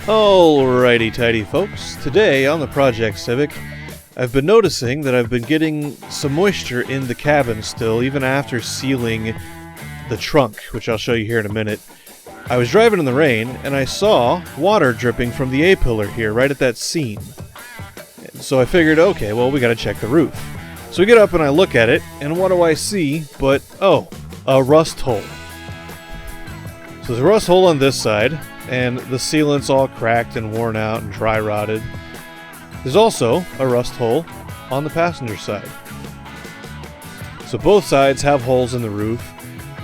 Alrighty tighty folks, today on the Project Civic, I've been noticing that I've been getting some moisture in the cabin still, even after sealing the trunk, which I'll show you here in a minute. I was driving in the rain, and I saw water dripping from the A-pillar here, right at that seam. So I figured, okay, well, we gotta check the roof. So we get up and I look at it, and what do I see but, oh, a rust hole. So there's a rust hole on this side, and the sealant's all cracked and worn out and dry rotted. There's also a rust hole on the passenger side. So both sides have holes in the roof.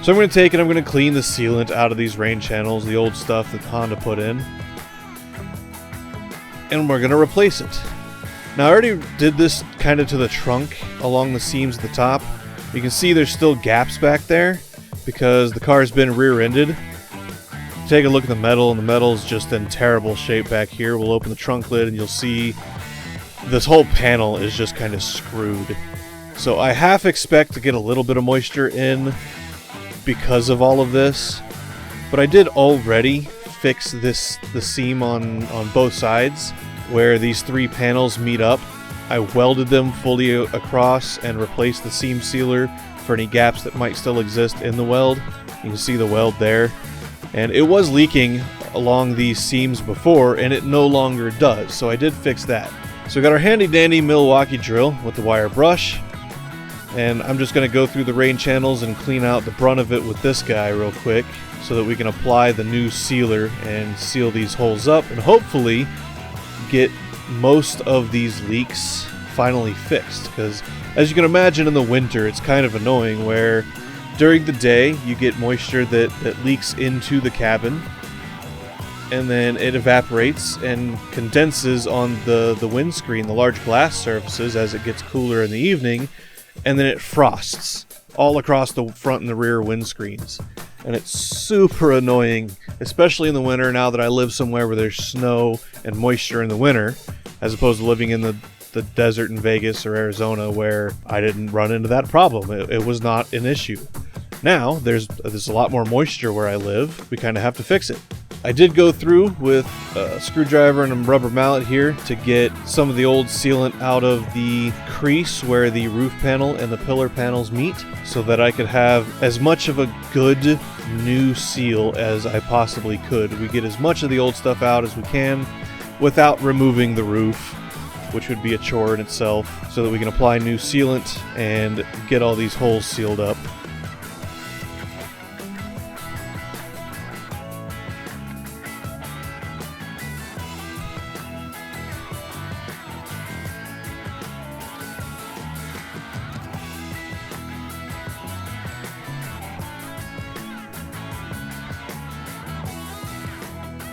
So I'm going to take it, I'm going to clean the sealant out of these rain channels, the old stuff that Honda put in. And we're going to replace it. Now I already did this kind of to the trunk along the seams at the top. You can see there's still gaps back there because the car's been rear-ended. Take a look at the metal, and the metal's just in terrible shape back here. We'll open the trunk lid and you'll see this whole panel is just kind of screwed. So I half expect to get a little bit of moisture in because of all of this, but I did already fix the seam on both sides where these three panels meet up. I welded them fully across and replaced the seam sealer for any gaps that might still exist in the weld. You can see the weld there. And it was leaking along these seams before, and it no longer does, so I did fix that. So we got our handy dandy Milwaukee drill with the wire brush, and I'm just going to go through the rain channels and clean out the brunt of it with this guy real quick so that we can apply the new sealer and seal these holes up and hopefully get most of these leaks finally fixed, because as you can imagine in the winter it's kind of annoying where during the day, you get moisture that leaks into the cabin, and then it evaporates and condenses on the windscreen, the large glass surfaces, as it gets cooler in the evening, and then it frosts all across the front and the rear windscreens. And it's super annoying, especially in the winter, now that I live somewhere where there's snow and moisture in the winter, as opposed to living in the desert in Vegas or Arizona where I didn't run into that problem. It was not an issue. Now, there's a lot more moisture where I live. We kind of have to fix it. I did go through with a screwdriver and a rubber mallet here to get some of the old sealant out of the crease where the roof panel and the pillar panels meet so that I could have as much of a good new seal as I possibly could. We get as much of the old stuff out as we can without removing the roof, which would be a chore in itself, so that we can apply new sealant and get all these holes sealed up.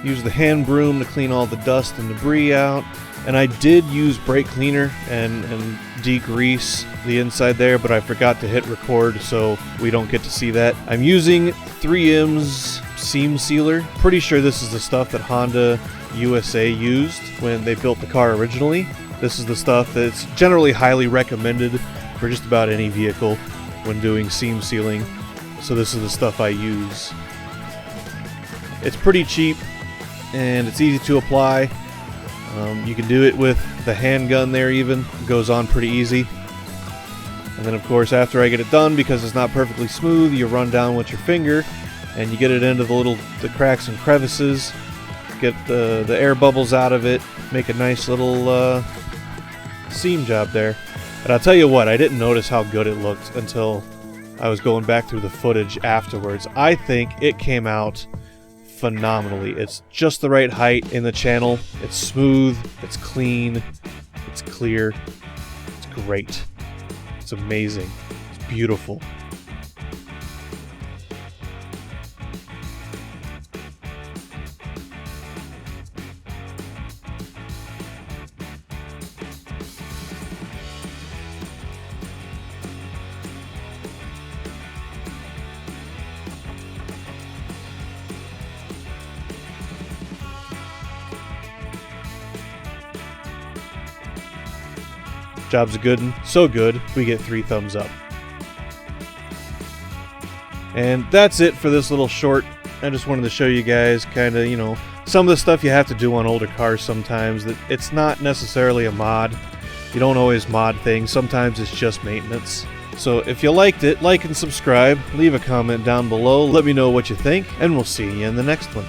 Use the hand broom to clean all the dust and debris out. And I did use brake cleaner and degrease the inside there, but I forgot to hit record, so we don't get to see that. I'm using 3M's seam sealer. Pretty sure this is the stuff that Honda USA used when they built the car originally. This is the stuff that's generally highly recommended for just about any vehicle when doing seam sealing. So this is the stuff I use. It's pretty cheap and it's easy to apply. You can do it with the handgun there even. It goes on pretty easy. And then of course after I get it done, because it's not perfectly smooth, you run down with your finger and you get it into the cracks and crevices, get the air bubbles out of it, make a nice little seam job there. And I'll tell you what, I didn't notice how good it looked until I was going back through the footage afterwards. I think it came out phenomenally. It's just the right height in the channel. It's smooth, it's clean, it's clear, it's great. It's amazing. It's beautiful. Job's a good one. So good, we get 3 thumbs up. And that's it for this little short. I just wanted to show you guys kind of, some of the stuff you have to do on older cars sometimes, that it's not necessarily a mod. You don't always mod things, sometimes it's just maintenance. So if you liked it, like and subscribe, leave a comment down below, let me know what you think, and we'll see you in the next one.